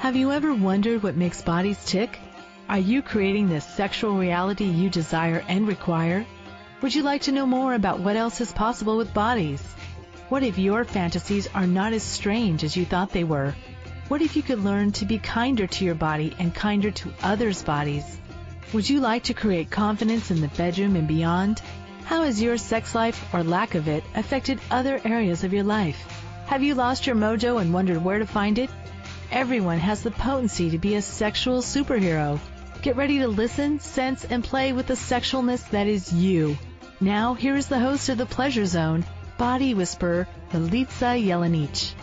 Have you ever wondered what makes bodies tick? Are you creating the sexual reality you desire and require? Would you like to know more about what else is possible with bodies? What if your fantasies are not as strange as you thought they were? What if you could learn to be kinder to your body and kinder to others' bodies? Would you like to create confidence in the bedroom and beyond? How has your sex life or lack of it affected other areas of your life? Have you lost your mojo and wondered where to find it? Everyone has the potency to be a sexual superhero. Get ready to listen, sense, and play with the sexualness that is you. Now, here is the host of The Pleasure Zone, Body Whisperer, Milica Jelenic.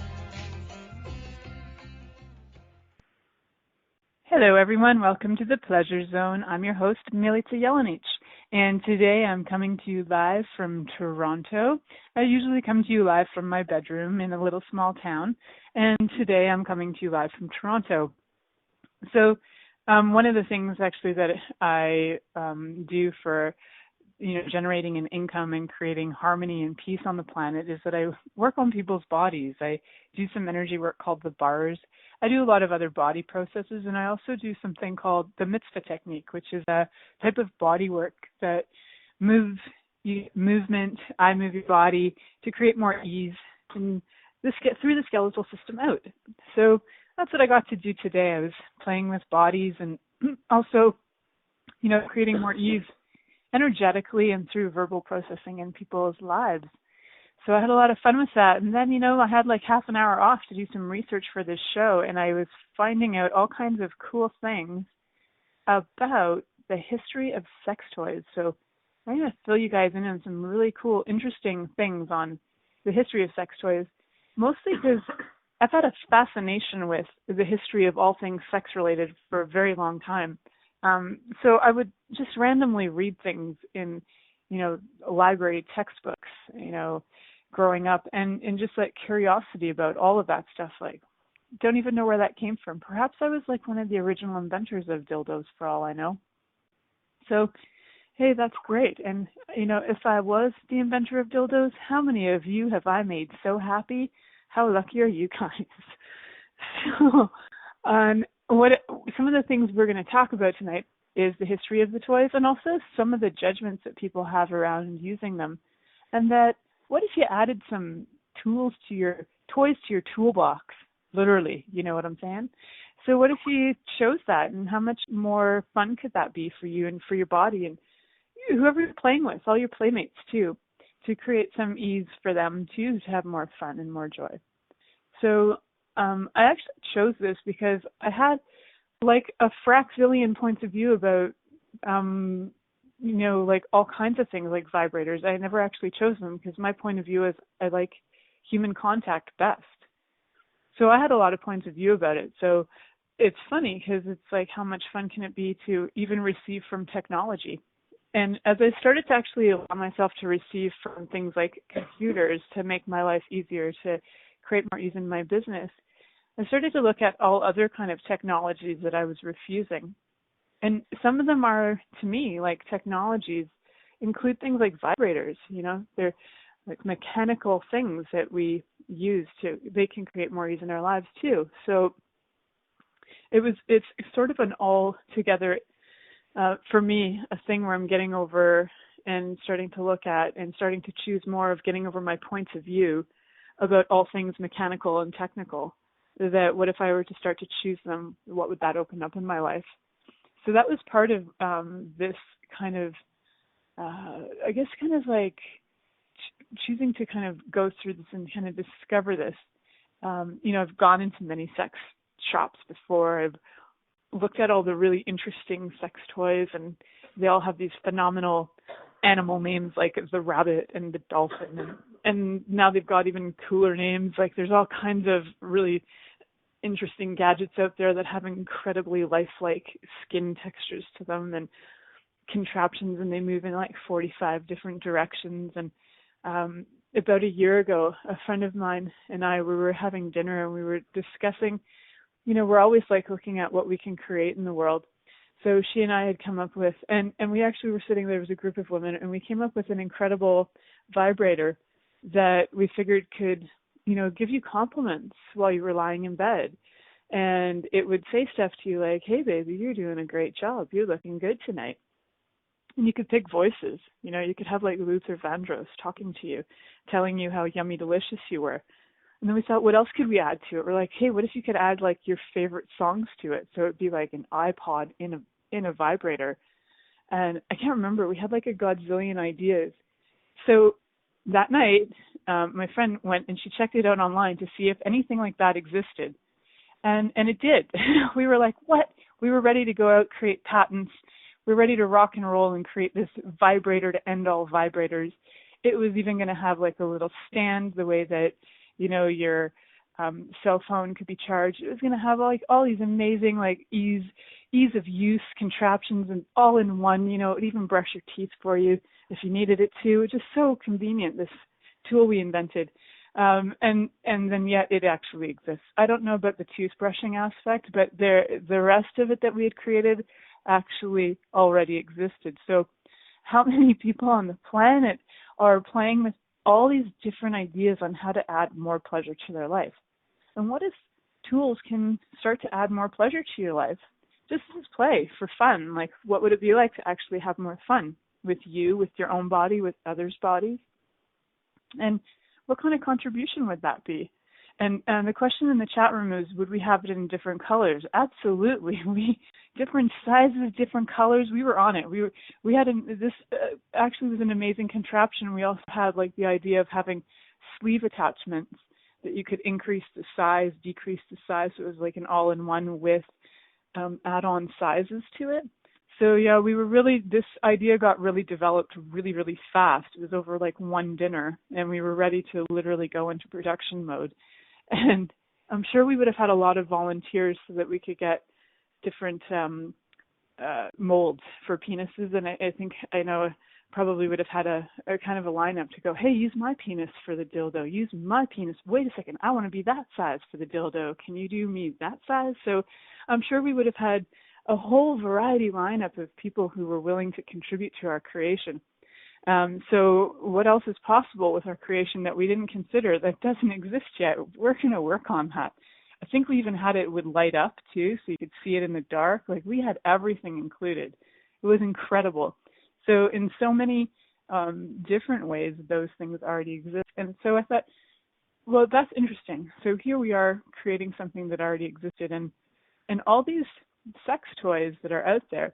Hello, everyone. Welcome to The Pleasure Zone. I'm your host, Milica Jelenic, and today I'm coming to you live from Toronto. I usually come to you live from my bedroom in a little small town, and today I'm coming to you live from Toronto. So one of the things actually that I do for generating an income and creating harmony and peace on the planet is that I work on people's bodies. I do some energy work called the bars. I do a lot of other body processes, and I also do something called the mitzvah technique, which is a type of body work that movement. I move your body to create more ease and through the skeletal system out. So that's what I got to do today. I was playing with bodies and also, creating more ease energetically and through verbal processing in people's lives. So I had a lot of fun with that. And then, I had like half an hour off to do some research for this show, and I was finding out all kinds of cool things about the history of sex toys. So I'm going to fill you guys in on some really cool, interesting things on the history of sex toys, mostly because I've had a fascination with the history of all things sex-related for a very long time. So I would just randomly read things in, library textbooks, growing up, and just like curiosity about all of that stuff. Like, don't even know where that came from. Perhaps I was like one of the original inventors of dildos for all I know. So, hey, that's great. And, if I was the inventor of dildos, how many of you have I made so happy? How lucky are you guys? So, some of the things we're going to talk about tonight is the history of the toys and also some of the judgments that people have around using them. And that, what if you added some toys to your toolbox? Literally, you know what I'm saying? So what if you chose that, and how much more fun could that be for you and for your body and whoever you're playing with, all your playmates too, to create some ease for them too, to have more fun and more joy. So I actually chose this because I had like a fraxillion points of view about, like all kinds of things like vibrators. I never actually chose them because my point of view is I like human contact best. So I had a lot of points of view about it. So it's funny because it's like, how much fun can it be to even receive from technology? And as I started to actually allow myself to receive from things like computers to make my life easier, to create more ease in my business, I started to look at all other kind of technologies that I was refusing. And some of them are, to me, like technologies include things like vibrators, they're like mechanical things that we use they can create more ease in our lives too. So it's sort of an all together, for me, a thing where I'm getting over and starting to look at and starting to choose more of getting over my points of view about all things mechanical and technical. That what if I were to start to choose them, what would that open up in my life? So that was part of this kind of, I guess, kind of like choosing to kind of go through this and kind of discover this. I've gone into many sex shops before. I've looked at all the really interesting sex toys, and they all have these phenomenal animal names like the rabbit and the dolphin, and now they've got even cooler names. Like there's all kinds of really interesting gadgets out there that have incredibly lifelike skin textures to them and contraptions, and they move in like 45 different directions. And about a year ago, a friend of mine and I, we were having dinner and we were discussing, we're always like looking at what we can create in the world. So she and I had come up with, and we actually were sitting there was a group of women, and we came up with an incredible vibrator that we figured could, give you compliments while you were lying in bed. And it would say stuff to you like, hey, baby, you're doing a great job. You're looking good tonight. And you could pick voices. You could have like Luther Vandross talking to you, telling you how yummy delicious you were. And then we thought, what else could we add to it? We're like, hey, what if you could add like your favorite songs to it? So it'd be like an iPod in a vibrator. And I can't remember. We had like a godzillion ideas. So that night, my friend went and she checked it out online to see if anything like that existed. And it did. We were like, what? We were ready to go out, create patents. We were ready to rock and roll and create this vibrator to end all vibrators. It was even going to have like a little stand, the way that, your cell phone could be charged. It was going to have like all these amazing like ease of use contraptions and all in one. It would even brush your teeth for you if you needed it to. It was just so convenient, this tool we invented. And then yet it actually exists. I don't know about the toothbrushing aspect, but the rest of it that we had created actually already existed. So how many people on the planet are playing with all these different ideas on how to add more pleasure to their life? And what if tools can start to add more pleasure to your life? Just as play for fun. Like, what would it be like to actually have more fun with you, with your own body, with others' bodies? And what kind of contribution would that be? And the question in the chat room is, would we have it in different colors? Absolutely. Different sizes, different colors. We were on it. We had this actually was an amazing contraption. We also had like the idea of having sleeve attachments that you could increase the size, decrease the size. So it was like an all-in-one with add-on sizes to it. So yeah, this idea got really developed really, really fast. It was over like one dinner, and we were ready to literally go into production mode. And I'm sure we would have had a lot of volunteers so that we could get different molds for penises. And I think probably would have had a kind of a lineup to go, hey, use my penis for the dildo. Use my penis. Wait a second, I want to be that size for the dildo. Can you do me that size? So I'm sure we would have had a whole variety lineup of people who were willing to contribute to our creation. So what else is possible with our creation that we didn't consider, that doesn't exist yet? We're going to work on that. I think we even had it would light up too, so you could see it in the dark. Like, we had everything included. It was incredible. So in so many different ways, those things already exist. And so I thought, well, that's interesting. So here we are creating something that already existed. And all these sex toys that are out there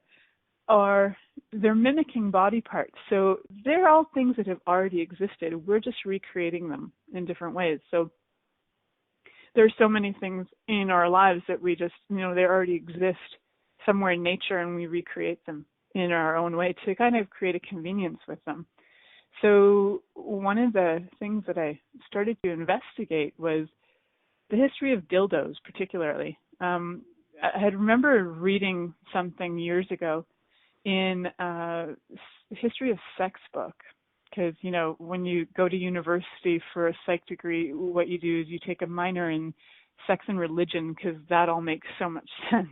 they're mimicking body parts. So they're all things that have already existed. We're just recreating them in different ways. So there's so many things in our lives that we just, they already exist somewhere in nature, and we recreate them in our own way to kind of create a convenience with them. So one of the things that I started to investigate was the history of dildos, particularly. I had remember reading something years ago in a history of sex book, because, when you go to university for a psych degree, what you do is you take a minor in sex and religion, because that all makes so much sense.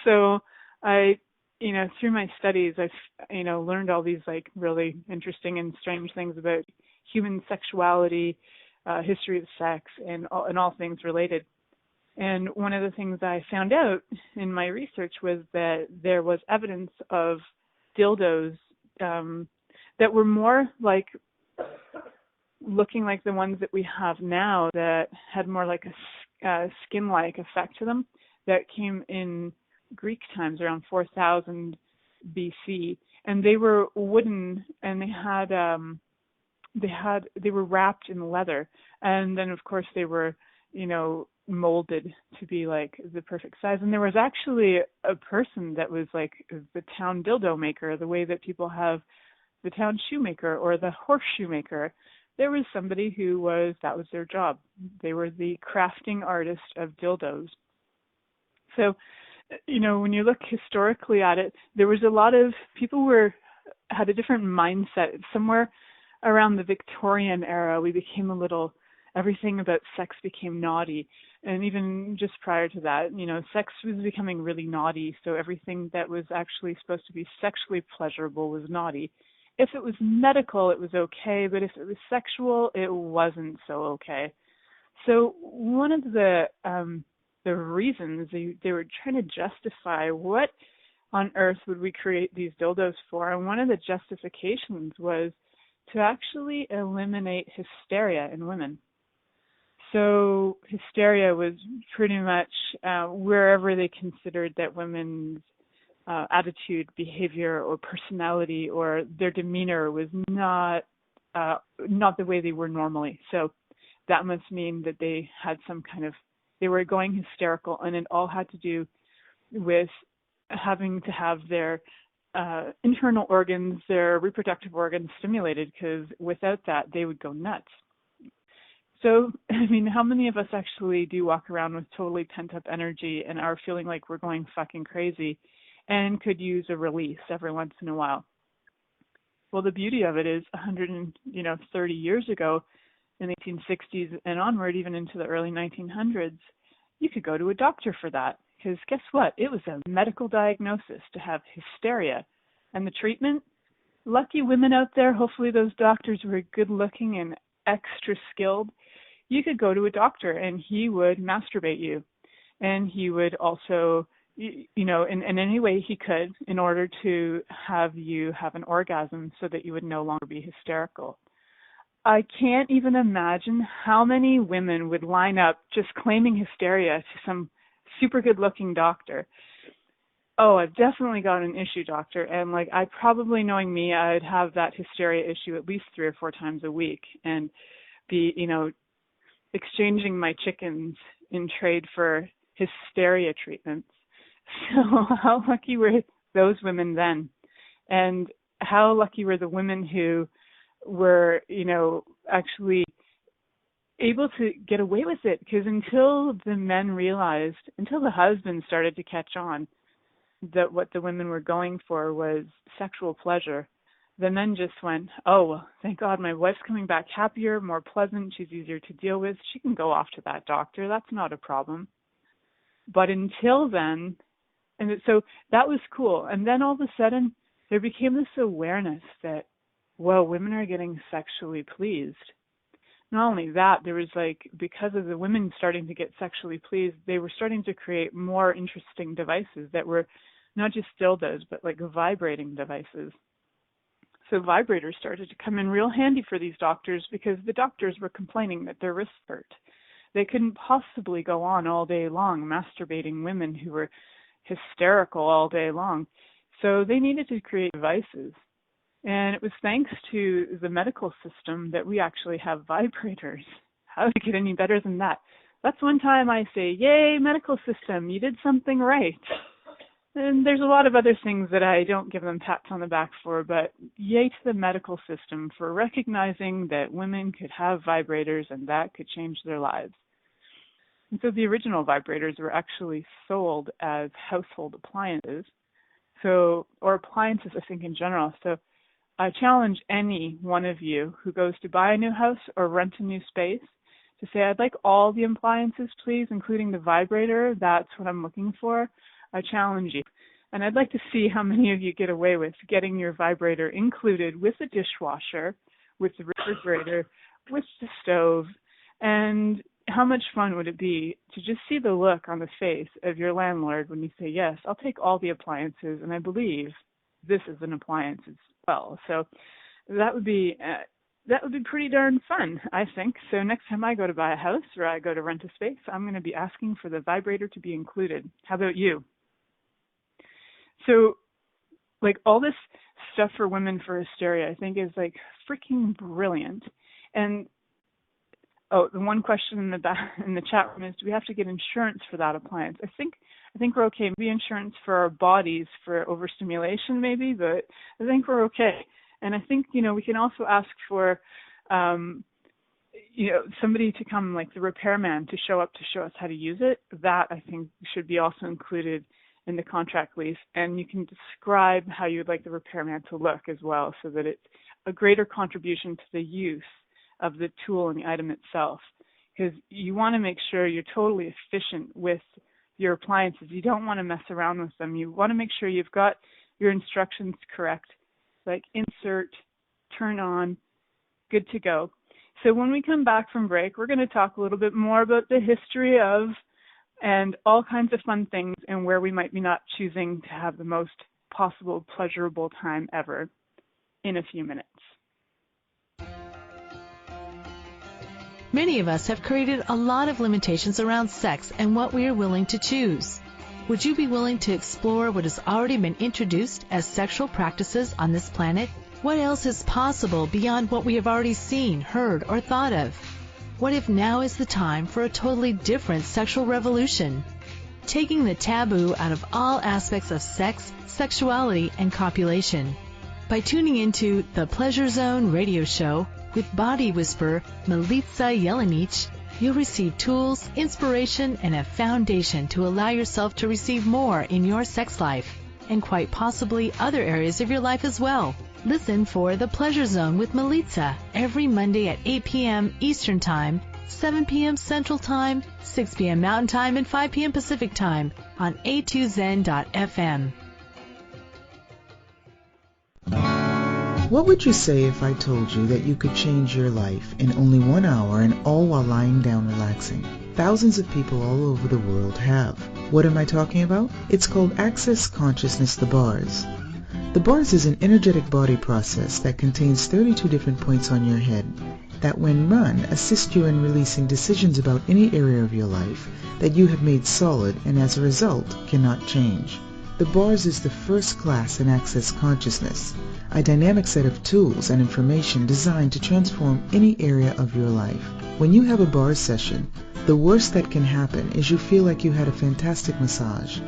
So I, through my studies, I've, learned all these like really interesting and strange things about human sexuality, history of sex, and all things related. And one of the things I found out in my research was that there was evidence of dildos that were more like looking like the ones that we have now, that had more like a skin-like effect to them, that came in Greek times around 4000 BC. And they were wooden, and they were wrapped in leather. And then of course they were, molded to be like the perfect size. And there was actually a person that was like the town dildo maker, the way that people have the town shoemaker or the horseshoe maker. There was somebody that was their job. They were the crafting artist of dildos. So, when you look historically at it, there was a lot of people had a different mindset. Somewhere around the Victorian era, we became everything about sex became naughty. And even just prior to that, sex was becoming really naughty. So everything that was actually supposed to be sexually pleasurable was naughty. If it was medical, it was okay. But if it was sexual, it wasn't so okay. So one of the the reasons. They were trying to justify what on earth would we create these dildos for, and one of the justifications was to actually eliminate hysteria in women. So hysteria was pretty much wherever they considered that women's attitude, behavior, or personality, or their demeanor was not the way they were normally. So that must mean that they had they were going hysterical, and it all had to do with having to have their internal organs, their reproductive organs stimulated, because without that, they would go nuts. So, I mean, how many of us actually do walk around with totally pent-up energy and are feeling like we're going fucking crazy and could use a release every once in a while? Well, the beauty of it is 130 years ago, in the 1860s and onward, even into the early 1900s, you could go to a doctor for that. Because guess what? It was a medical diagnosis to have hysteria. And the treatment? Lucky women out there, hopefully those doctors were good looking and extra skilled. You could go to a doctor and he would masturbate you. And he would also, in any way he could, in order to have you have an orgasm so that you would no longer be hysterical. I can't even imagine how many women would line up just claiming hysteria to some super good looking doctor. Oh, I've definitely got an issue, doctor. And I probably, knowing me, I'd have that hysteria issue at least 3 or 4 times a week and be, exchanging my chickens in trade for hysteria treatments. So how lucky were those women then? And how lucky were the women who were, actually able to get away with it? Because until the husbands started to catch on that what the women were going for was sexual pleasure, the men just went, oh, well, thank God my wife's coming back happier, more pleasant, she's easier to deal with, she can go off to that doctor, that's not a problem. But until then, and so that was cool. And then all of a sudden, there became this awareness that, well, women are getting sexually pleased. Not only that, there was because of the women starting to get sexually pleased, they were starting to create more interesting devices that were not just dildos, but vibrating devices. So vibrators started to come in real handy for these doctors because the doctors were complaining that their wrists hurt. They couldn't possibly go on all day long masturbating women who were hysterical all day long. So they needed to create devices. And it was thanks to the medical system that we actually have vibrators. How to get any better than that? That's one time I say, yay, medical system, you did something right. And there's a lot of other things that I don't give them pats on the back for, but yay to the medical system for recognizing that women could have vibrators and that could change their lives. And so the original vibrators were actually sold as household appliances, or appliances, I think, in general. So I challenge any one of you who goes to buy a new house or rent a new space to say, I'd like all the appliances, please, including the vibrator. That's what I'm looking for. I challenge you. And I'd like to see how many of you get away with getting your vibrator included with the dishwasher, with the refrigerator, with the stove, and how much fun would it be to just see the look on the face of your landlord when you say, yes, I'll take all the appliances, and I believe this is an appliance as well. So that would be pretty darn fun, I think. So next time I go to buy a house or I go to rent a space, I'm going to be asking for the vibrator to be included. How about you? So all this stuff for women for hysteria, I think is freaking brilliant. And the one question in the chat room is, do we have to get insurance for that appliance? I think we're okay. Maybe insurance for our bodies for overstimulation, maybe, but I think we're okay. And I think we can also ask for somebody to come, the repairman, to show up to show us how to use it. That I think should be also included in the contract lease, and you can describe how you'd like the repairman to look as well, so that it's a greater contribution to the use of the tool and the item itself, because you want to make sure you're totally efficient with your appliances. You don't want to mess around with them. You want to make sure you've got your instructions correct, insert, turn on, good to go. So when we come back from break, we're going to talk a little bit more about the history of and all kinds of fun things, and where we might be not choosing to have the most possible pleasurable time ever in a few minutes. Many of us have created a lot of limitations around sex and what we are willing to choose. Would you be willing to explore what has already been introduced as sexual practices on this planet? What else is possible beyond what we have already seen, heard, or thought of? What if now is the time for a totally different sexual revolution? Taking the taboo out of all aspects of sex, sexuality, and copulation. By tuning into the Pleasure Zone radio show with body whisperer Milica Jelenic, you'll receive tools, inspiration, and a foundation to allow yourself to receive more in your sex life, and quite possibly other areas of your life as well. Listen for The Pleasure Zone with Milica every Monday at 8 p.m. Eastern Time, 7 p.m. Central Time, 6 p.m. Mountain Time, and 5 p.m. Pacific Time on a2zen.fm. What would you say if I told you that you could change your life in only 1 hour and all while lying down relaxing? Thousands of people all over the world have. What am I talking about? It's called Access Consciousness, the bars. The bars is an energetic body process that contains 32 different points on your head that, when run, assist you in releasing decisions about any area of your life that you have made solid and as a result cannot change. The bars is the first class in Access Consciousness, a dynamic set of tools and information designed to transform any area of your life. When you have a bars session, the worst that can happen is you feel like you had a fantastic massage.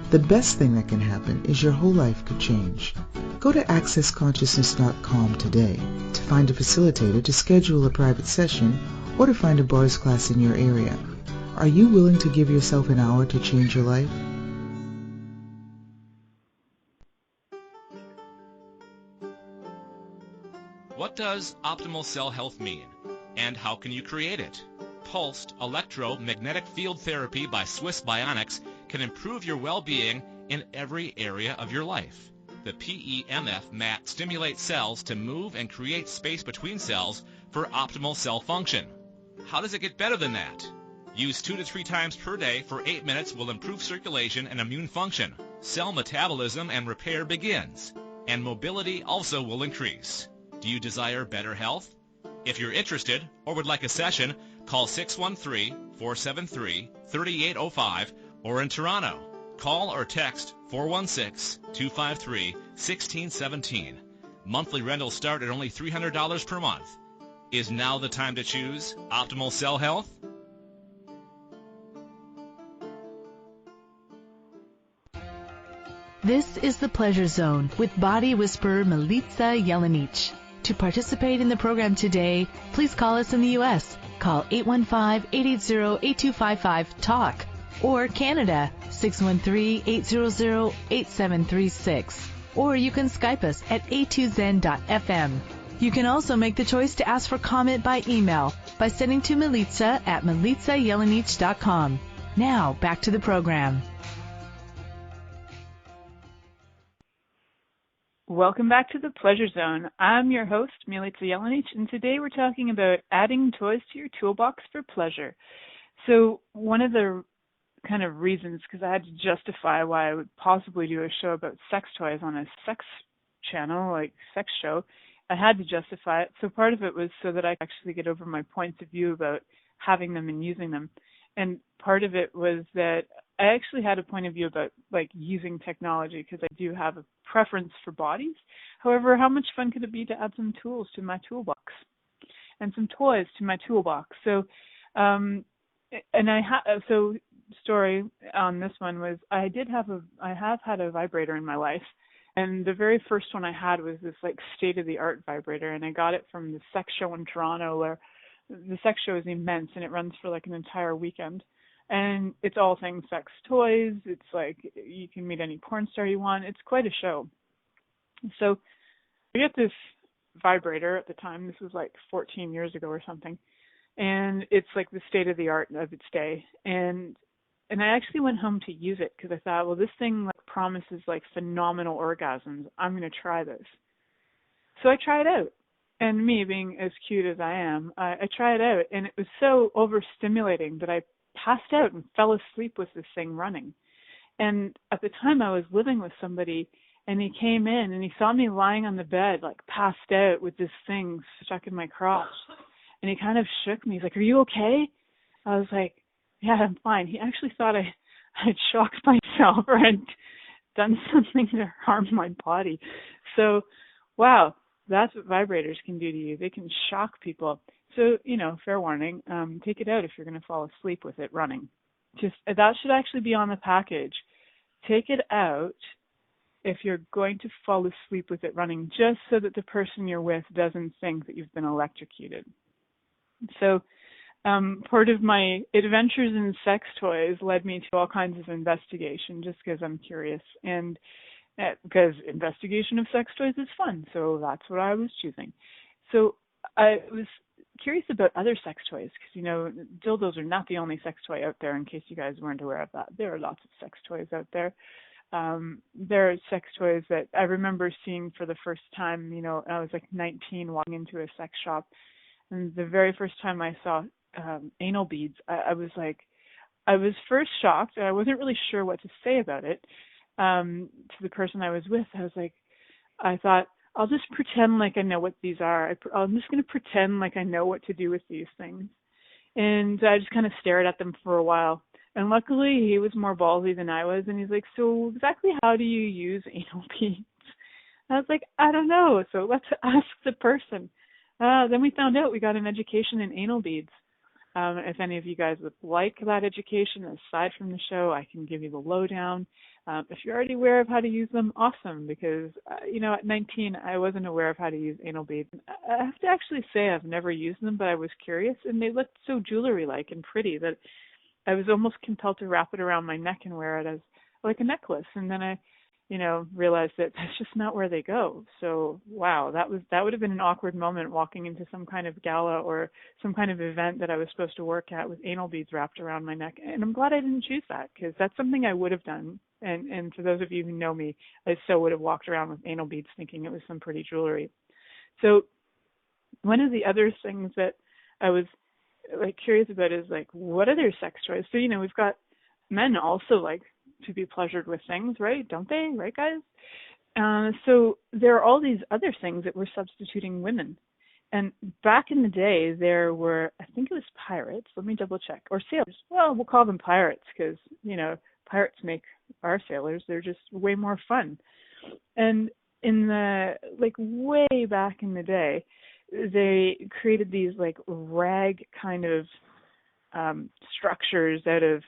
The best thing that can happen is your whole life could change. Go to accessconsciousness.com today to find a facilitator, to schedule a private session, or to find a bars class in your area. Are you willing to give yourself an hour to change your life? What does optimal cell health mean, and how can you create it? Pulsed electromagnetic field therapy by Swiss Bionics can improve your well-being in every area of your life. The PEMF mat stimulates cells to move and create space between cells for optimal cell function. How does it get better than that? Use 2 to 3 times per day for 8 minutes will improve circulation and immune function. Cell metabolism and repair begins, and mobility also will increase. Do you desire better health? If you're interested or would like a session, call 613-473-3805 or in Toronto. Call or text 416-253-1617. Monthly rentals start at only $300 per month. Is now the time to choose optimal cell health? This is The Pleasure Zone with body whisperer Milica Jelenic. To participate in the program today, please call us in the U.S. Call 815-880-8255-TALK or Canada 613-800-8736. Or you can Skype us at a2zen.fm. You can also make the choice to ask for comment by email by sending to Milica at milicajelenic.com. Now, back to the program. Welcome back to the Pleasure Zone. I'm your host, Milica Jelenic, and today we're talking about adding toys to your toolbox for pleasure. So one of the kind of reasons, because I had to justify why I would possibly do a show about sex toys on a sex channel, like sex show, I had to justify it. So part of it was so that I could actually get over my points of view about having them and using them. And part of it was that I actually had a point of view about like using technology, because I do have a preference for bodies. However, how much fun could it be to add some tools to my toolbox and some toys to my toolbox? So, story on this one was I have had a vibrator in my life, and the very first one I had was this like state-of-the-art vibrator, and I got it from the sex show in Toronto, where the sex show is immense and it runs for like an entire weekend. And it's all things sex toys. It's like you can meet any porn star you want. It's quite a show. So I got this vibrator at the time. This was like 14 years ago or something. And it's like the state of the art of its day. And I actually went home to use it because I thought, well, this thing like promises like phenomenal orgasms. I'm going to try this. So I tried it out. And me being as cute as I am, I tried it out. And it was so overstimulating that I passed out and fell asleep with this thing running. And at the time I was living with somebody, and he came in and he saw me lying on the bed, like passed out with this thing stuck in my crotch. And he kind of shook me. He's like, "Are you okay?" I was like, "Yeah, I'm fine." He actually thought I had shocked myself or had done something to harm my body. So, wow, that's what vibrators can do to you. They can shock people. So, fair warning, take it out if you're going to fall asleep with it running. Just that should actually be on the package. Take it out if you're going to fall asleep with it running, just so that the person you're with doesn't think that you've been electrocuted. So part of my adventures in sex toys led me to all kinds of investigation, just because I'm curious, and because investigation of sex toys is fun, so that's what I was choosing. So I was curious about other sex toys, because dildos are not the only sex toy out there, in case you guys weren't aware of that. There are lots of sex toys out there. There are sex toys that I remember seeing for the first time, I was like 19, walking into a sex shop, and the very first time I saw anal beads, I was first shocked, and I wasn't really sure what to say about it to the person I was with. I thought, I'll just pretend like I know what these are. I'm just going to pretend like I know what to do with these things. And I just kind of stared at them for a while. And luckily, he was more ballsy than I was, and he's like, "So exactly how do you use anal beads?" I was like, "I don't know, so let's ask the person." Then we found out we got an education in anal beads. If any of you guys would like that education, aside from the show, I can give you the lowdown. If you're already aware of how to use them, awesome, because, at 19, I wasn't aware of how to use anal beads. I have to actually say I've never used them, but I was curious, and they looked so jewelry-like and pretty that I was almost compelled to wrap it around my neck and wear it as like a necklace. And then I, realized that that's just not where they go. So, wow, that would have been an awkward moment, walking into some kind of gala or some kind of event that I was supposed to work at with anal beads wrapped around my neck. And I'm glad I didn't choose that, because that's something I would have done. And for those of you who know me, I so would have walked around with anal beads thinking it was some pretty jewelry. So one of the other things that I was curious about is what other sex toys? So, we've got men also like to be pleasured with things, right? Don't they? Right, guys? So there are all these other things that were substituting women. And back in the day, there were, I think it was pirates. Let me double check. Or sailors. Well, we'll call them pirates because, pirates make our sailors. They're just way more fun. And in the, way back in the day, they created these rag kind of structures out of,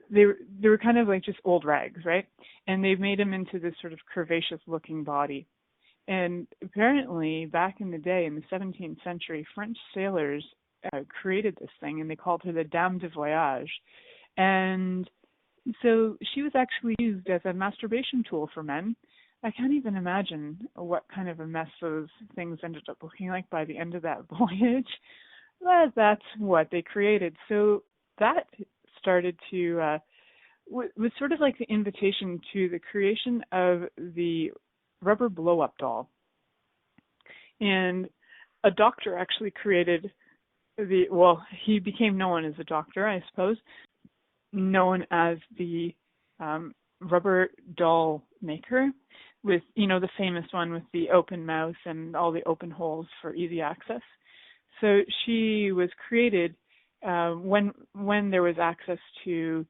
they were kind of just old rags, right? And they made them into this sort of curvaceous looking body. And apparently back in the day, in the 17th century, French sailors created this thing, and they called her the Dame de Voyage. And so she was actually used as a masturbation tool for men. I can't even imagine what kind of a mess those things ended up looking like by the end of that voyage. But that's what they created. So that started to, was sort of like the invitation to the creation of the rubber blow-up doll. And a doctor actually created he became known as a doctor, I suppose, known as the rubber doll maker, with, the famous one with the open mouth and all the open holes for easy access. So she was created when there was access to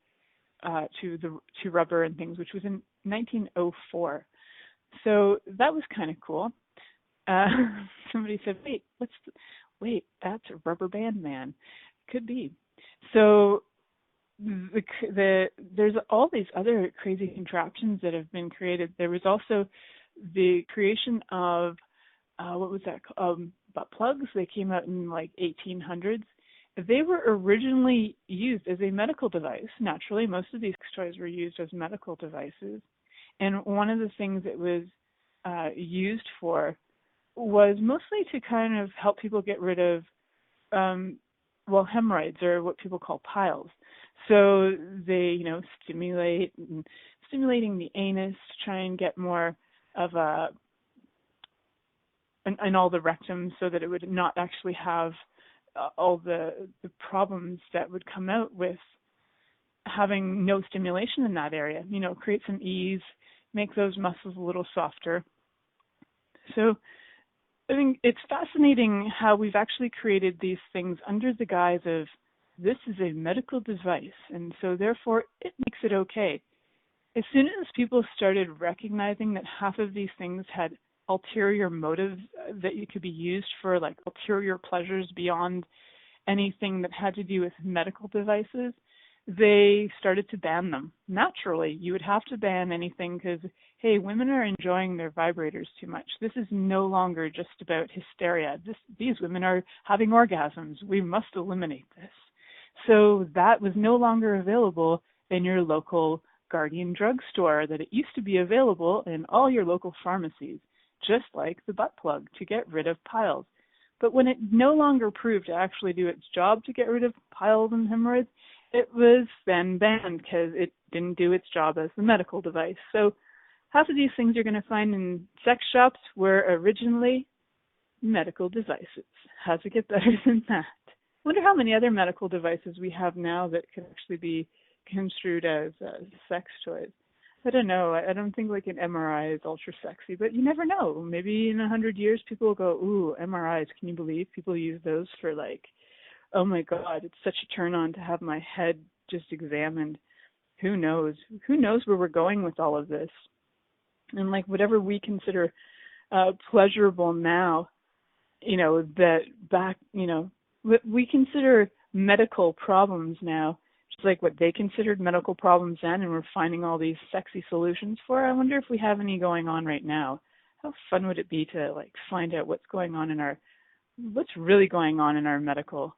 rubber and things, which was in 1904. So that was kind of cool. Somebody said, wait, that's a rubber band man. Could be. So there's all these other crazy contraptions that have been created. There was also the creation of what was that called? Butt plugs. They came out in 1800s. They were originally used as a medical device. Naturally, most of these toys were used as medical devices. And one of the things it was used for was mostly to kind of help people get rid of, hemorrhoids, or what people call piles. So they, stimulating the anus to try and get more of and all the rectum, so that it would not actually have all the problems that would come out with having no stimulation in that area. Create some ease, make those muscles a little softer. So I think it's fascinating how we've actually created these things under the guise of this is a medical device, and so therefore it makes it okay. As soon as people started recognizing that half of these things had ulterior motives that could be used for like ulterior pleasures beyond anything that had to do with medical devices, they started to ban them. Naturally, you would have to ban anything because, hey, women are enjoying their vibrators too much. This is no longer just about hysteria. These women are having orgasms. We must eliminate this. So that was no longer available in your local Guardian drugstore that it used to be available in all your local pharmacies, just like the butt plug to get rid of piles. But when it no longer proved to actually do its job to get rid of piles and hemorrhoids, it was then banned because it didn't do its job as the medical device. So half of these things you're going to find in sex shops were originally medical devices. How's it get better than that? I wonder how many other medical devices we have now that could actually be construed as sex toys. I don't know. I don't think like an MRI is ultra sexy, but you never know. Maybe in 100 years people will go, ooh, MRIs, can you believe people use those for like, oh my God, it's such a turn on to have my head just examined. Who knows? Who knows where we're going with all of this? And like whatever we consider pleasurable now, that back, what we consider medical problems now, just like what they considered medical problems then, and we're finding all these sexy solutions for. I wonder if we have any going on right now. How fun would it be to like find out what's really going on in our medical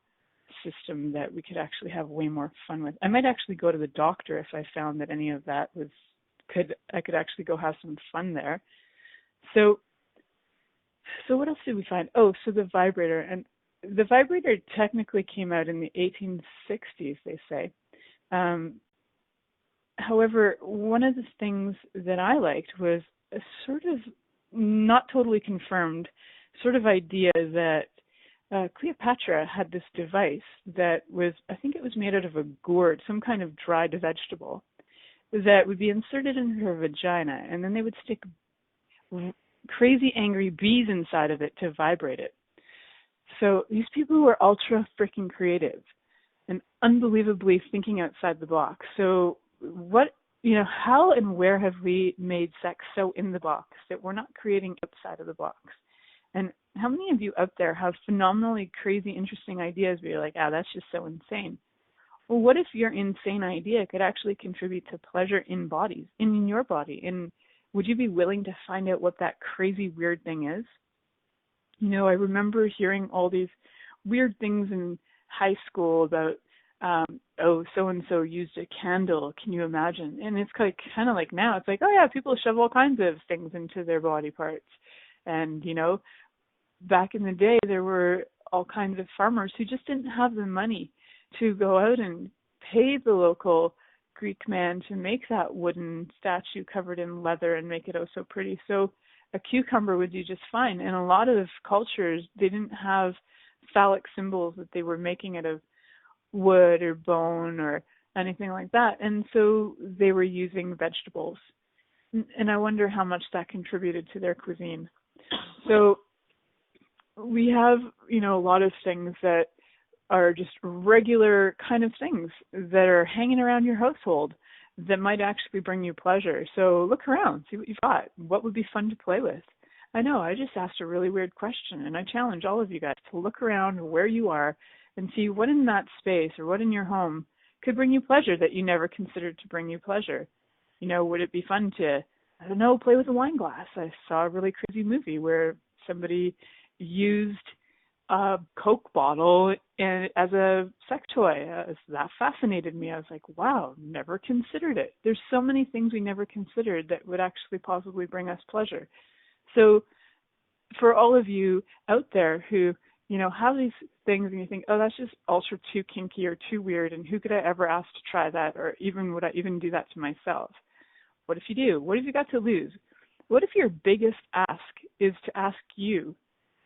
system that we could actually have way more fun with. I might actually go to the doctor if I found that any of that I could actually go have some fun there. So what else did we find? Oh, so the vibrator. And the vibrator technically came out in the 1860s, they say. However, one of the things that I liked was a sort of not totally confirmed sort of idea that Cleopatra had this device that was, I think it was made out of a gourd, some kind of dried vegetable, that would be inserted in her vagina, and then they would stick crazy angry bees inside of it to vibrate it. So these people were ultra freaking creative and unbelievably thinking outside the box. So how and where have we made sex so in the box that we're not creating outside of the box? And how many of you out there have phenomenally crazy, interesting ideas where you're like, that's just so insane? Well, what if your insane idea could actually contribute to pleasure in bodies, in your body? And would you be willing to find out what that crazy, weird thing is? I remember hearing all these weird things in high school about, so-and-so used a candle. Can you imagine? And it's kind of like now, it's like, oh yeah, people shove all kinds of things into their body parts. And, back in the day, there were all kinds of farmers who just didn't have the money to go out and pay the local Greek man to make that wooden statue covered in leather and make it oh so pretty. So a cucumber would do just fine. In a lot of cultures, they didn't have phallic symbols that they were making out of wood or bone or anything like that. And so they were using vegetables. And I wonder how much that contributed to their cuisine. So we have, a lot of things that are just regular kind of things that are hanging around your household that might actually bring you pleasure. So look around, see what you've got. What would be fun to play with? I know, I just asked a really weird question, and I challenge all of you guys to look around where you are and see what in that space or what in your home could bring you pleasure that you never considered to bring you pleasure. Would it be fun to, play with a wine glass? I saw a really crazy movie where somebody used a Coke bottle as a sex toy. That fascinated me. I was like, wow, never considered it. There's so many things we never considered that would actually possibly bring us pleasure. So for all of you out there who, have these things and you think, oh, that's just ultra too kinky or too weird, and who could I ever ask to try that, or even would I even do that to myself? What if you do? What have you got to lose? What if your biggest ask is to ask you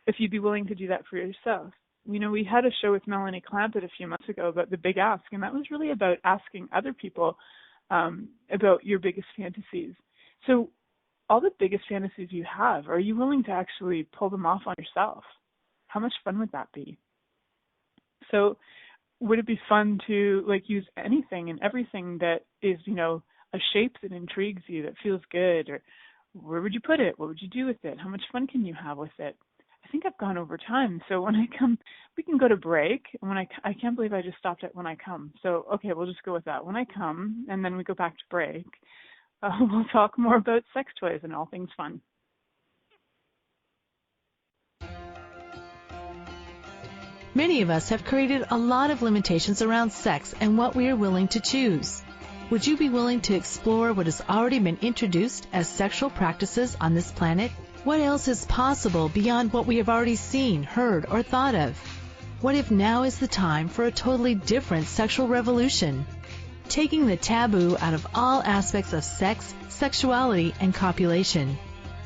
if you'd be willing to do that for yourself? we had a show with Melanie Clampett a few months ago about the big ask, and that was really about asking other people about your biggest fantasies. So all the biggest fantasies you have, are you willing to actually pull them off on yourself? How much fun would that be? So would it be fun to use anything and everything that is, a shape that intrigues you, that feels good? Or where would you put it? What would you do with it? How much fun can you have with it? I think I've gone over time. So when I come, we can go to break. And when I can't believe I just stopped at when I come. So, okay, we'll just go with that. When I come, and then we go back to break, we'll talk more about sex toys and all things fun. Many of us have created a lot of limitations around sex and what we are willing to choose. Would you be willing to explore what has already been introduced as sexual practices on this planet? What else is possible beyond what we have already seen, heard, or thought of? What if now is the time for a totally different sexual revolution? Taking the taboo out of all aspects of sex, sexuality, and copulation.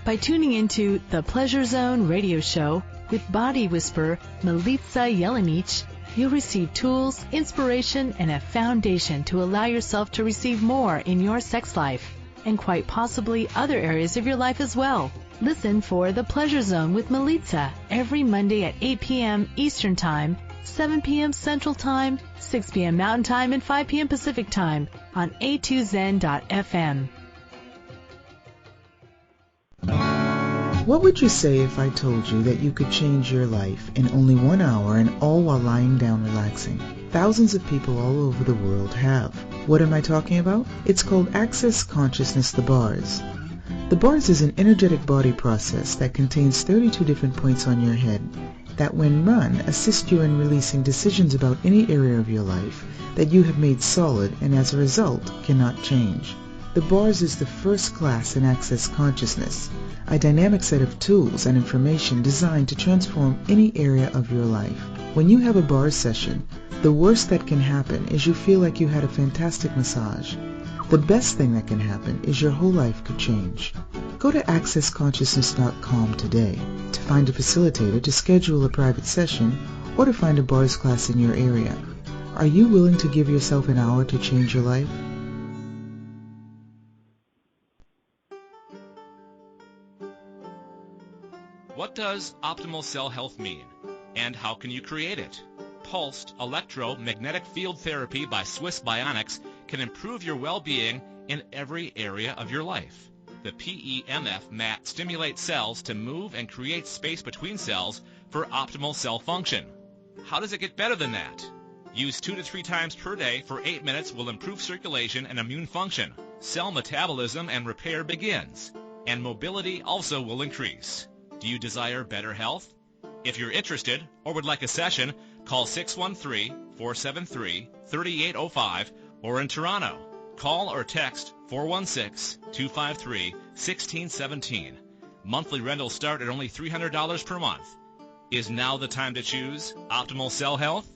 By tuning into the Pleasure Zone radio show with body whisperer Milica Jelenic, you'll receive tools, inspiration, and a foundation to allow yourself to receive more in your sex life, and quite possibly other areas of your life as well. Listen for The Pleasure Zone with Milica every Monday at 8 p.m. Eastern Time, 7 p.m. Central Time, 6 p.m. Mountain Time, and 5 p.m. Pacific Time on a2zen.fm. What would you say if I told you that you could change your life in only 1 hour and all while lying down relaxing? Thousands of people all over the world have. What am I talking about? It's called Access Consciousness, the bars. The bars is an energetic body process that contains 32 different points on your head that, when run, assist you in releasing decisions about any area of your life that you have made solid and as a result cannot change. The bars is the first class in Access Consciousness, a dynamic set of tools and information designed to transform any area of your life. When you have a bars session, the worst that can happen is you feel like you had a fantastic massage. The best thing that can happen is your whole life could change. Go to accessconsciousness.com today to find a facilitator to schedule a private session or to find a bars class in your area. Are you willing to give yourself an hour to change your life? What does optimal cell health mean, and how can you create it? Pulsed electromagnetic field therapy by Swiss Bionics can improve your well-being in every area of your life. The PEMF mat stimulates cells to move and create space between cells for optimal cell function. How does it get better than that? Use 2 to 3 times per day for 8 minutes will improve circulation and immune function. Cell metabolism and repair begins, and mobility also will increase. Do you desire better health? If you're interested or would like a session, call 613-473-3805 or in Toronto. Call or text 416-253-1617. Monthly rentals start at only $300 per month. Is now the time to choose optimal cell health?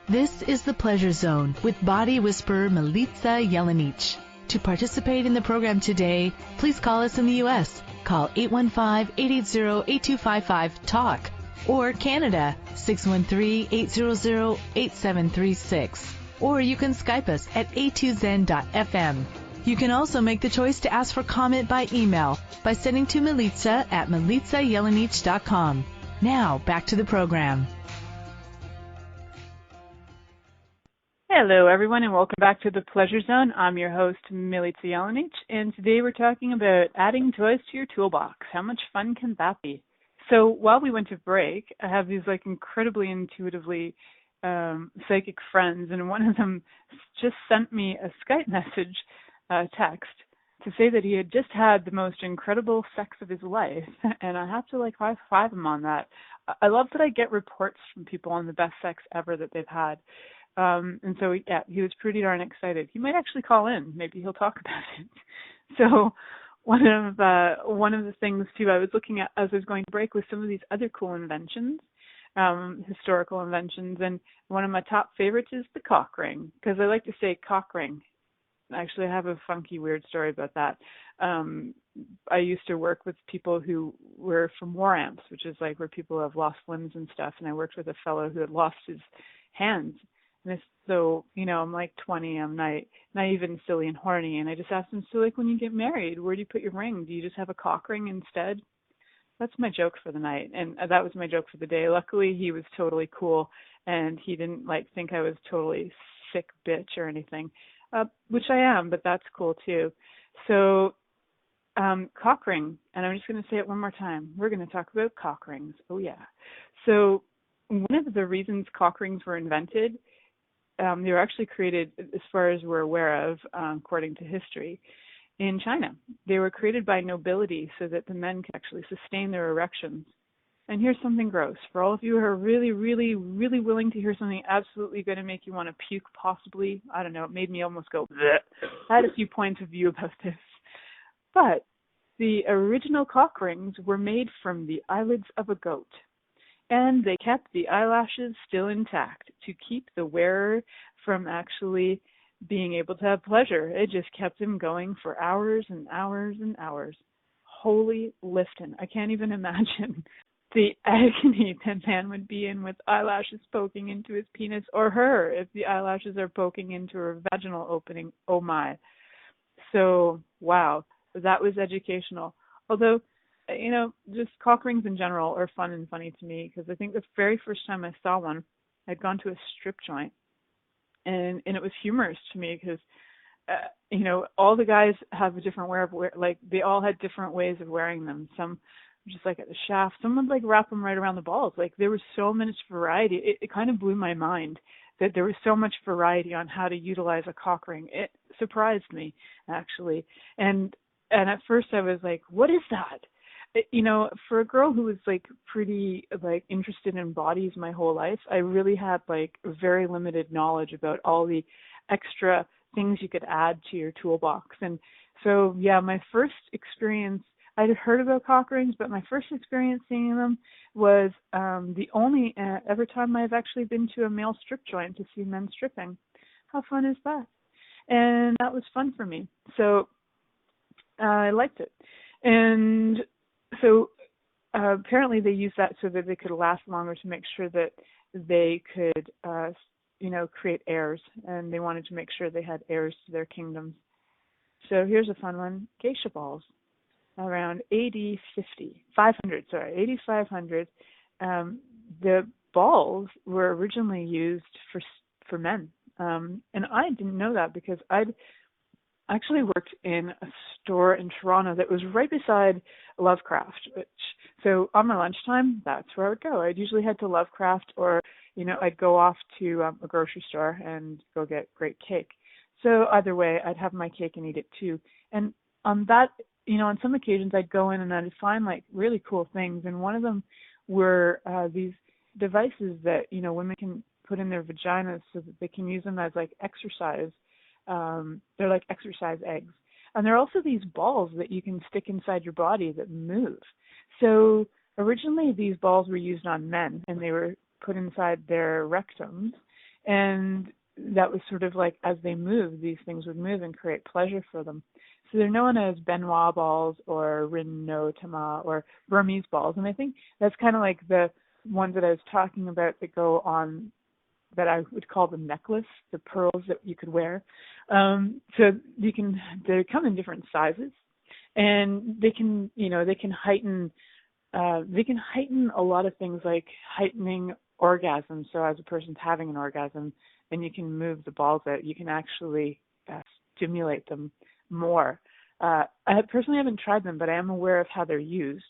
This is The Pleasure Zone with body whisperer Milica Jelenic. To participate in the program today, please call us in the U.S. Call 815-880-8255-TALK or Canada 613-800-8736. Or you can Skype us at a2zen.fm. You can also make the choice to ask for comment by email by sending to Milica at milicajelenic.com. Now, back to the program. Hello, everyone, and welcome back to The Pleasure Zone. I'm your host, Milica Jelenic, and today we're talking about adding toys to your toolbox. How much fun can that be? So while we went to break, I have these incredibly intuitively psychic friends, and one of them just sent me a Skype message, text, to say that he had just had the most incredible sex of his life, and I have to high five him on that. I love that I get reports from people on the best sex ever that they've had. And so, yeah, he was pretty darn excited. He might actually call in. Maybe he'll talk about it. So one of the things, too, I was looking at as I was going to break was some of these other cool inventions, historical inventions. And one of my top favorites is the cock ring, because I like to say cock ring. Actually, I have a funky, weird story about that. I used to work with people who were from war amps, which is like where people have lost limbs and stuff. And I worked with a fellow who had lost his hands. And so, I'm like 20, I'm naive and silly and horny. And I just asked him, so like when you get married, where do you put your ring? Do you just have a cock ring instead? That's my joke for the night. And that was my joke for the day. Luckily, he was totally cool. And he didn't think I was totally sick bitch or anything, which I am, but that's cool too. So cock ring, and I'm just going to say it one more time. We're going to talk about cock rings. Oh, yeah. So one of the reasons cock rings were invented, they were actually created, as far as we're aware of, according to history, in China. They were created by nobility so that the men could actually sustain their erections. And here's something gross. For all of you who are really, really, really willing to hear something absolutely going to make you want to puke, possibly, I don't know, it made me almost go, bleh. I had a few points of view about this. But the original cock rings were made from the eyelids of a goat. And they kept the eyelashes still intact to keep the wearer from actually being able to have pleasure. It just kept him going for hours and hours and hours. Holy Lifton. I can't even imagine the agony that man would be in with eyelashes poking into his penis, or her if the eyelashes are poking into her vaginal opening. Oh my. So, wow, that was educational. Although, just cock rings in general are fun and funny to me, because I think the very first time I saw one, I'd gone to a strip joint, and it was humorous to me because, all the guys have a different they all had different ways of wearing them. Some just like at the shaft, some would like wrap them right around the balls. Like there was so much variety. It kind of blew my mind that there was so much variety on how to utilize a cock ring. It surprised me, actually. And at first I was like, what is that? For a girl who was like pretty like interested in bodies my whole life, I really had like very limited knowledge about all the extra things you could add to your toolbox. And so, yeah, my first experience, I'd heard about cock rings, but my first experience seeing them was the only ever time I've actually been to a male strip joint to see men stripping. How fun is that? And that was fun for me. So I liked it. And so apparently they used that so that they could last longer, to make sure that they could, create heirs. And they wanted to make sure they had heirs to their kingdoms. So here's a fun one. Geisha balls. Around AD 8500, the balls were originally used for men. And I didn't know that, because I'd actually worked in a store in Toronto that was right beside Lovecraft. So on my lunchtime, that's where I would go. I'd usually head to Lovecraft, or, I'd go off to a grocery store and go get great cake. So either way, I'd have my cake and eat it too. And on that, on some occasions I'd go in and I'd find like really cool things. And one of them were these devices that, women can put in their vaginas so that they can use them as like exercise. They're like exercise eggs. And there are also these balls that you can stick inside your body that move. So originally these balls were used on men, and they were put inside their rectums. And that was sort of like, as they moved, these things would move and create pleasure for them. So they're known as Benoit balls, or Rinotama, or Burmese balls. And I think that's kind of like the ones that I was talking about that go on, that I would call the necklace, the pearls that you could wear. So they come in different sizes, and they can heighten a lot of things, like heightening orgasm. So as a person's having an orgasm and you can move the balls out, you can actually stimulate them more. I personally haven't tried them, but I am aware of how they're used,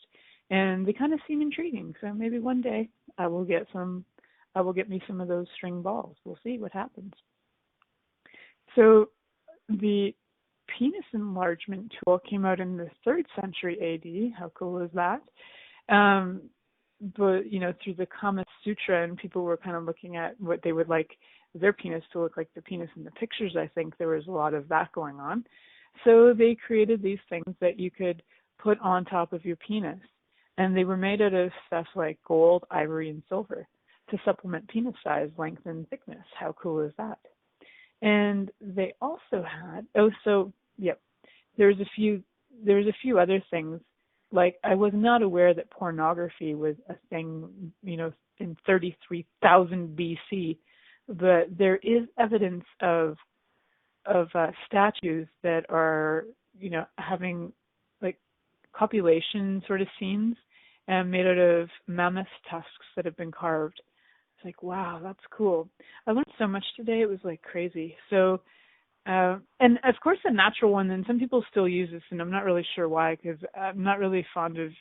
and they kind of seem intriguing. So maybe one day I will get me some of those string balls. We'll see what happens. So the penis enlargement tool came out in the 3rd century AD. How cool is that? But, through the Kama Sutra, and people were kind of looking at what they would like their penis to look like the penis in the pictures. I think there was a lot of that going on. So they created these things that you could put on top of your penis. And they were made out of stuff like gold, ivory, and silver to supplement penis size, length, and thickness. How cool is that? And they also had, there's a few other things. Like, I was not aware that pornography was a thing, in 33,000 BC, but there is evidence of statues that are, having like copulation sort of scenes and made out of mammoth tusks that have been carved. It's like, wow, that's cool. I learned so much today. It was like crazy. So, and of course the natural one, and some people still use this, and I'm not really sure why, because I'm not really fond of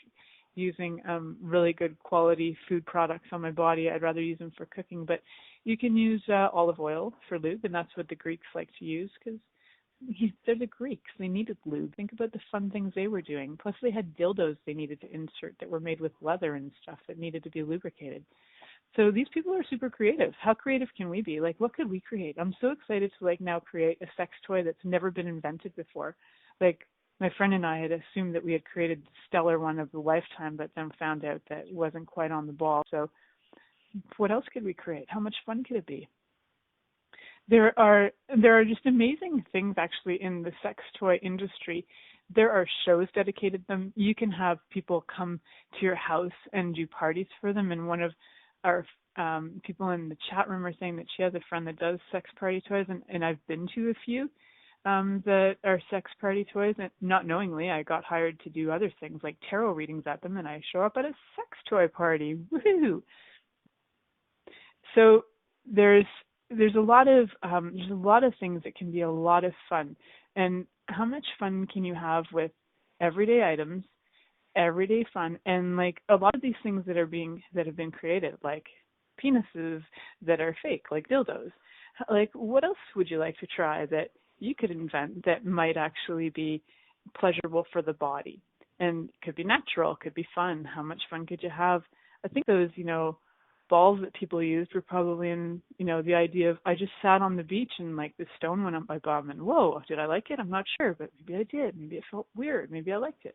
using really good quality food products on my body. I'd rather use them for cooking, but you can use olive oil for lube, and that's what the Greeks like to use, because they're the Greeks. They needed lube. Think about the fun things they were doing. Plus they had dildos they needed to insert that were made with leather and stuff that needed to be lubricated. So these people are super creative. How creative can we be? Like, what could we create? I'm so excited to like now create a sex toy that's never been invented before. Like, my friend and I had assumed that we had created the stellar one of the lifetime, but then found out that it wasn't quite on the ball. So what else could we create? How much fun could it be? There are just amazing things actually in the sex toy industry. There are shows dedicated to them. You can have people come to your house and do parties for them. And one of our people in the chat room are saying that she has a friend that does sex party toys, and I've been to a few that are sex party toys. And not knowingly, I got hired to do other things like tarot readings at them, and I show up at a sex toy party. Woohoo! So there's a lot of things that can be a lot of fun. And how much fun can you have with everyday items, everyday fun, and like a lot of these things that have been created, like penises that are fake, like dildos. Like, what else would you like to try that you could invent that might actually be pleasurable for the body? And it could be natural, could be fun. How much fun could you have? I think those, balls that people used were probably in, the idea of, I just sat on the beach and like the stone went up my bum and whoa, did I like it? I'm not sure, but maybe I did. Maybe it felt weird. Maybe I liked it.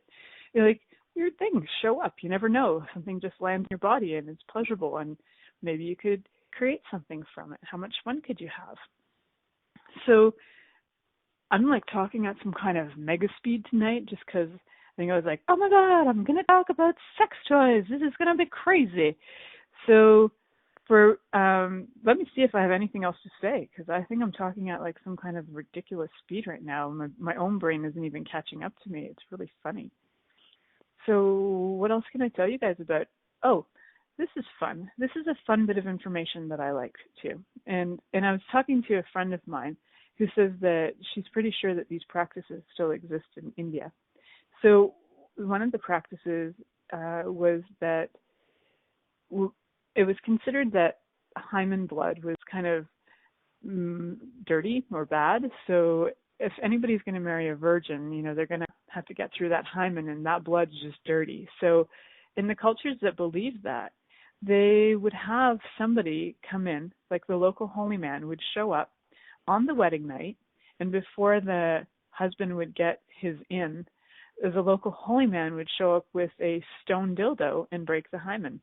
Like, weird things show up. You never know. Something just lands in your body and it's pleasurable, and maybe you could create something from it. How much fun could you have? So I'm like talking at some kind of mega speed tonight just because I think I was like, oh my God, I'm going to talk about sex toys. This is going to be crazy. So let me see if I have anything else to say, because I think I'm talking at like some kind of ridiculous speed right now. My own brain isn't even catching up to me. It's really funny. So what else can I tell you guys about? Oh, this is fun. This is a fun bit of information that I like too. And I was talking to a friend of mine who says that she's pretty sure that these practices still exist in India. So one of the practices was that it was considered that hymen blood was kind of dirty or bad. So if anybody's going to marry a virgin, they're going to have to get through that hymen, and that blood's just dirty. So in the cultures that believe that, they would have somebody come in, like the local holy man would show up on the wedding night, and before the husband would get his in, the local holy man would show up with a stone dildo and break the hymen.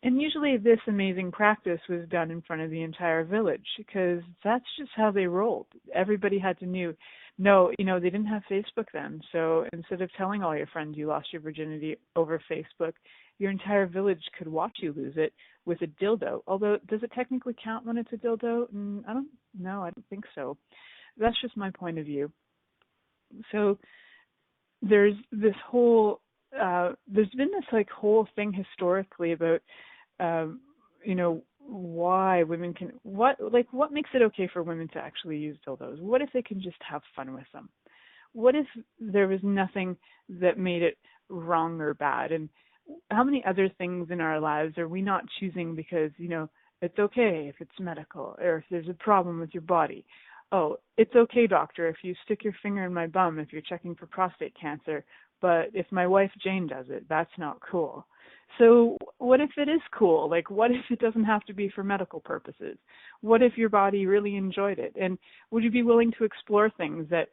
And usually this amazing practice was done in front of the entire village, because that's just how they rolled. Everybody had to know, they didn't have Facebook then. So instead of telling all your friends you lost your virginity over Facebook, your entire village could watch you lose it with a dildo. Although, does it technically count when it's a dildo? I don't know. I don't think so. That's just my point of view. So there's this whole there's been this like whole thing historically about why women can what makes it okay for women to actually use dildos. What if they can just have fun with them? What if there was nothing that made it wrong or bad? And how many other things in our lives are we not choosing because it's okay if it's medical, or if there's a problem with your body? Oh, it's okay, doctor, if you stick your finger in my bum if you're checking for prostate cancer, but if my wife Jane does it, that's not cool. So what if it is cool? Like, what if it doesn't have to be for medical purposes? What if your body really enjoyed it? And would you be willing to explore things that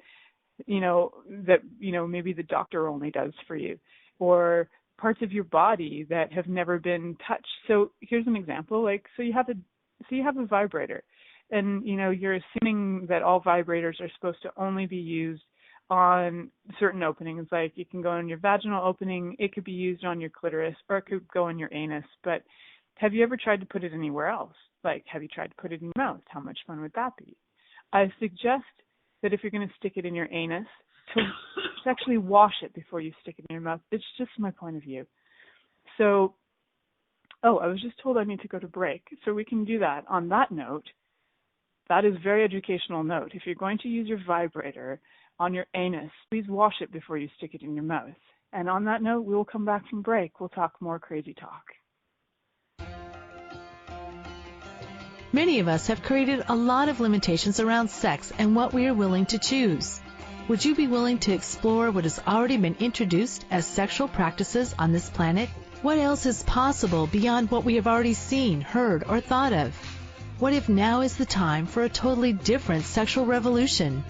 maybe the doctor only does for you, or parts of your body that have never been touched? So here's an example. So you have a vibrator, And, you're assuming that all vibrators are supposed to only be used on certain openings. Like you can go in your vaginal opening, it could be used on your clitoris, or it could go in your anus. But have you ever tried to put it anywhere else? Like, have you tried to put it in your mouth? How much fun would that be? I suggest that if you're going to stick it in your anus, to actually wash it before you stick it in your mouth. It's just my point of view. So, I was just told I need to go to break. So we can do that. On that note, that is a very educational note. If you're going to use your vibrator on your anus, please wash it before you stick it in your mouth. And on that note, we will come back from break. We'll talk more crazy talk. Many of us have created a lot of limitations around sex and what we are willing to choose. Would you be willing to explore what has already been introduced as sexual practices on this planet? What else is possible beyond what we have already seen, heard, or thought of? What if now is the time for a totally different sexual revolution?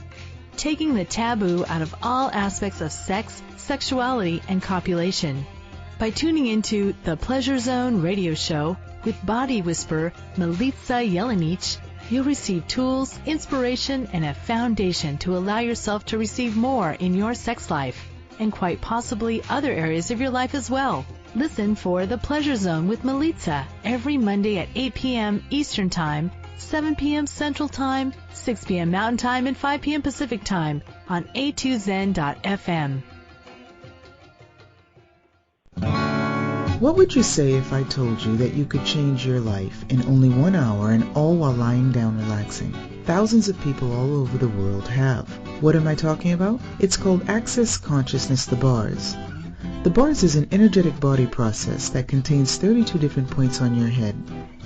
Taking the taboo out of all aspects of sex, sexuality, and copulation. By tuning into the Pleasure Zone radio show with body whisperer Milica Jelenic, you'll receive tools, inspiration, and a foundation to allow yourself to receive more in your sex life, and quite possibly other areas of your life as well. Listen for The Pleasure Zone with Milica every Monday at 8 p.m. Eastern Time, 7 p.m. Central Time, 6 p.m. Mountain Time, and 5 p.m. Pacific Time on a2zen.fm. What would you say if I told you that you could change your life in only 1 hour and all while lying down relaxing? Thousands of people all over the world have. What am I talking about? It's called Access Consciousness, the bars. The bars is an energetic body process that contains 32 different points on your head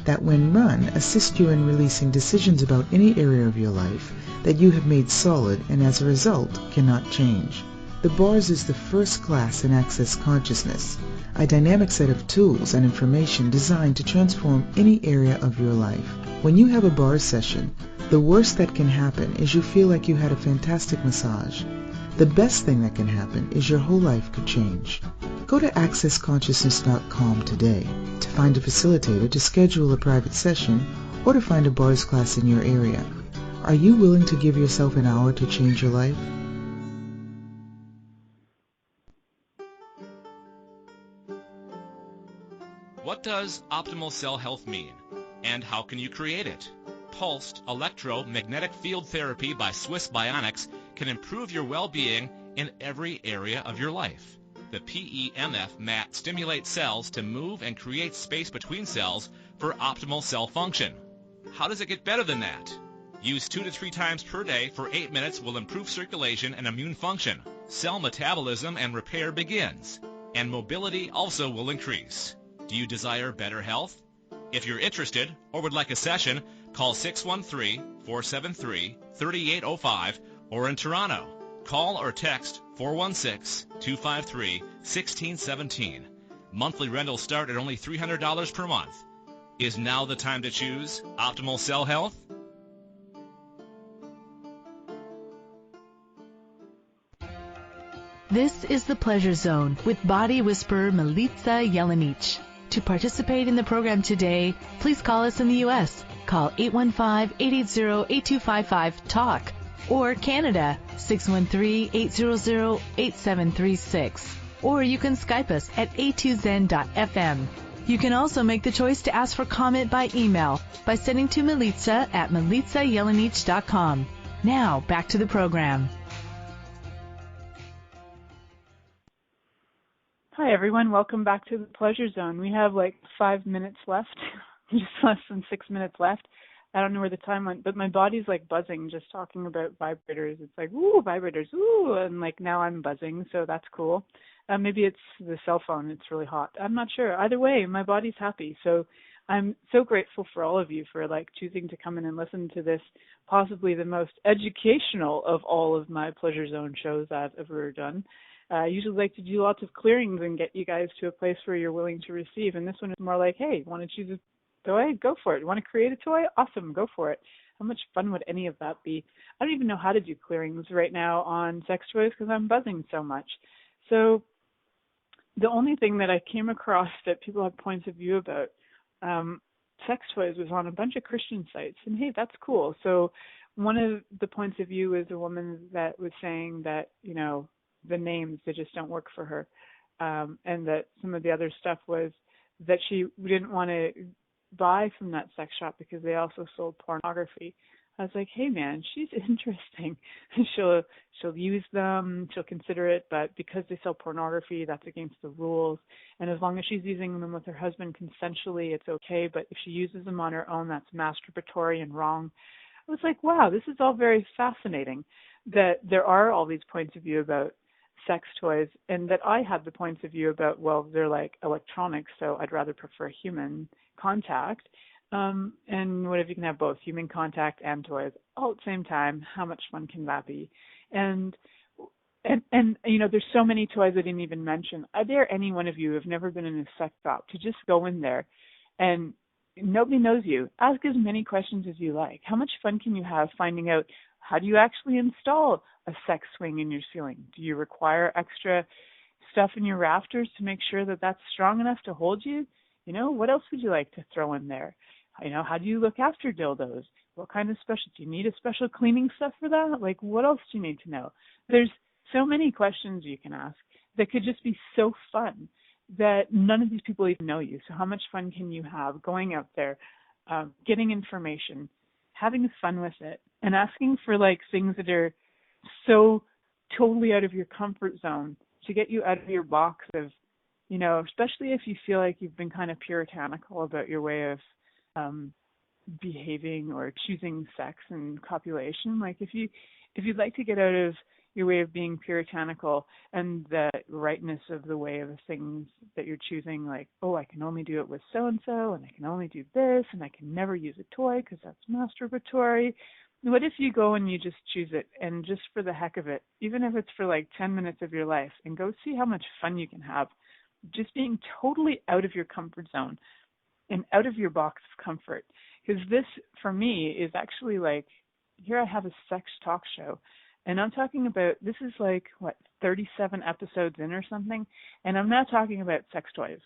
that when run assist you in releasing decisions about any area of your life that you have made solid and as a result cannot change. The bars is the first class in Access Consciousness, a dynamic set of tools and information designed to transform any area of your life. When you have a bars session, the worst that can happen is you feel like you had a fantastic massage. The best thing that can happen is your whole life could change. Go to accessconsciousness.com today to find a facilitator to schedule a private session or to find a bars class in your area. Are you willing to give yourself an hour to change your life? What does optimal cell health mean, and how can you create it? Pulsed electromagnetic field therapy by Swiss Bionics can improve your well-being in every area of your life. The PEMF mat stimulates cells to move and create space between cells for optimal cell function. How does it get better than that? Use 2 to 3 times per day for 8 minutes will improve circulation and immune function. Cell metabolism and repair begins, and mobility also will increase. Do you desire better health? If you're interested or would like a session, call 613-473-3805 or in Toronto. Call or text 416-253-1617. Monthly rentals start at only $300 per month. Is now the time to choose optimal cell health? This is the Pleasure Zone with body whisperer Milica Jelenic. To participate in the program today, please call us in the U.S. Call 815-880-8255-TALK or Canada 613-800-8736. Or you can Skype us at a2zen.fm. You can also make the choice to ask for comment by email by sending to Milica at milicajelenic.com. Now, back to the program. Hi, everyone. Welcome back to the Pleasure Zone. We have like 5 minutes left, just less than 6 minutes left. I don't know where the time went, but my body's like buzzing just talking about vibrators. It's like, ooh, vibrators, ooh, and like now I'm buzzing, so that's cool. Maybe it's the cell phone. It's really hot. I'm not sure. Either way, my body's happy. So I'm so grateful for all of you for like choosing to come in and listen to this, possibly the most educational of all of my Pleasure Zone shows I've ever done. I usually like to do lots of clearings and get you guys to a place where you're willing to receive. And this one is more like, hey, want to choose a toy? Go for it. Want to create a toy? Awesome. Go for it. How much fun would any of that be? I don't even know how to do clearings right now on sex toys because I'm buzzing so much. So the only thing that I came across that people have points of view about sex toys was on a bunch of Christian sites. And hey, that's cool. So one of the points of view is a woman that was saying that, the names, they just don't work for her. And that some of the other stuff was that she didn't want to buy from that sex shop because they also sold pornography. I was like, hey man, she's interesting. she'll use them, she'll consider it, but because they sell pornography, that's against the rules. And as long as she's using them with her husband consensually, it's okay. But if she uses them on her own, that's masturbatory and wrong. I was like, wow, this is all very fascinating. That there are all these points of view about sex toys, and that I have the points of view about, well, they're like electronics, so I'd rather prefer human contact. And what if you can have both human contact and toys all at the same time? How much fun can that be? And there's so many toys I didn't even mention. I dare any one of you who have never been in a sex shop to just go in there, and nobody knows you. Ask as many questions as you like. How much fun can you have finding out how do you actually install a sex swing in your ceiling? Do you require extra stuff in your rafters to make sure that that's strong enough to hold you? What else would you like to throw in there? How do you look after dildos? What kind of special, do you need a special cleaning stuff for that? Like, what else do you need to know? There's so many questions you can ask that could just be so fun that none of these people even know you. So how much fun can you have going out there, getting information, having fun with it, and asking for like things that are so totally out of your comfort zone to get you out of your box of, especially if you feel like you've been kind of puritanical about your way of behaving or choosing sex and copulation. Like if you'd like to get out of your way of being puritanical and the rightness of the way of the things that you're choosing, like, oh, I can only do it with so-and-so, and I can only do this, and I can never use a toy because that's masturbatory. What if you go and you just choose it, and just for the heck of it, even if it's for like 10 minutes of your life, and go see how much fun you can have just being totally out of your comfort zone and out of your box of comfort. Because this, for me, is actually like, here I have a sex talk show, and I'm talking about, this is like, 37 episodes in or something, and I'm not talking about sex toys.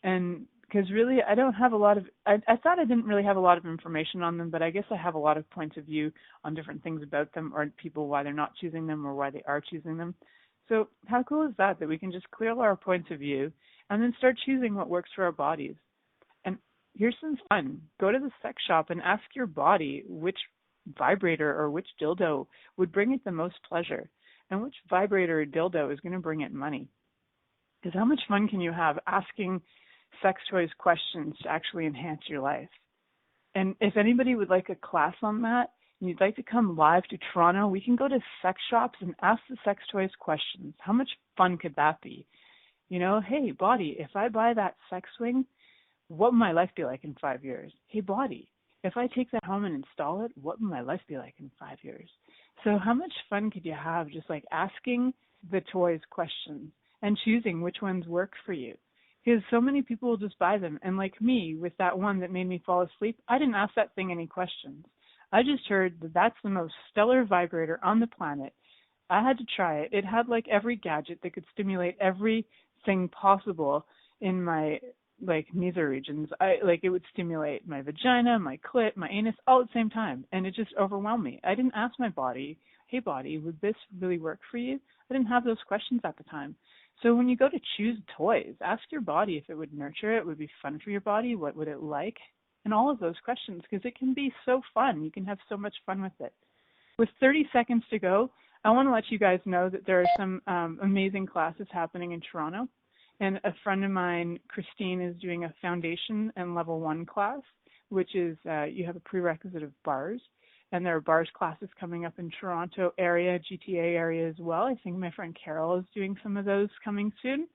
And because really, I don't have a lot of, I thought I didn't really have a lot of information on them, but I guess I have a lot of points of view on different things about them, or people, why they're not choosing them or why they are choosing them. So how cool is that we can just clear our points of view and then start choosing what works for our bodies? And here's some fun. Go to the sex shop and ask your body which vibrator or which dildo would bring it the most pleasure, and which vibrator or dildo is going to bring it money. Because how much fun can you have asking sex toys questions to actually enhance your life? And if anybody would like a class on that, and you'd like to come live to Toronto, we can go to sex shops and ask the sex toys questions. How much fun could that be? Hey, body, if I buy that sex swing, what will my life be like in 5 years? Hey, body, if I take that home and install it, what will my life be like in 5 years? So how much fun could you have just like asking the toys questions and choosing which ones work for you? Because so many people will just buy them. And like me, with that one that made me fall asleep, I didn't ask that thing any questions. I just heard that that's the most stellar vibrator on the planet. I had to try it. It had like every gadget that could stimulate everything possible in my nether regions. It would stimulate my vagina, my clit, my anus all at the same time. And it just overwhelmed me. I didn't ask my body, hey body, would this really work for you? I didn't have those questions at the time. So when you go to choose toys, ask your body if it would nurture it, would be fun for your body, what would it like? And all of those questions, because it can be so fun. You can have so much fun with it. With 30 seconds to go, I want to let you guys know that there are some amazing classes happening in Toronto. And a friend of mine, Christine, is doing a foundation and level 1 class, which is you have a prerequisite of bars. And there are bars classes coming up in Toronto area, GTA area as well. I think my friend Carol is doing some of those coming soon.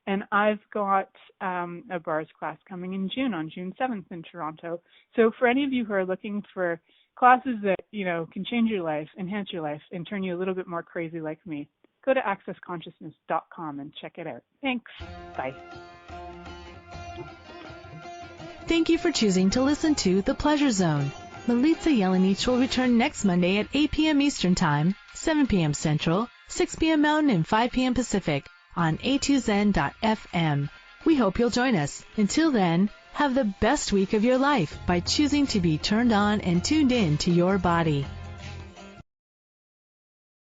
And I've got a bars class coming in June, on June 7th in Toronto. So for any of you who are looking for classes that, can change your life, enhance your life, and turn you a little bit more crazy like me, go to accessconsciousness.com and check it out. Thanks. Bye. Thank you for choosing to listen to The Pleasure Zone. Milica Jelenic will return next Monday at 8 p.m. Eastern Time, 7 p.m. Central, 6 p.m. Mountain, and 5 p.m. Pacific on a2zen.fm. We hope you'll join us. Until then, Have the best week of your life by choosing to be turned on and tuned in to your body.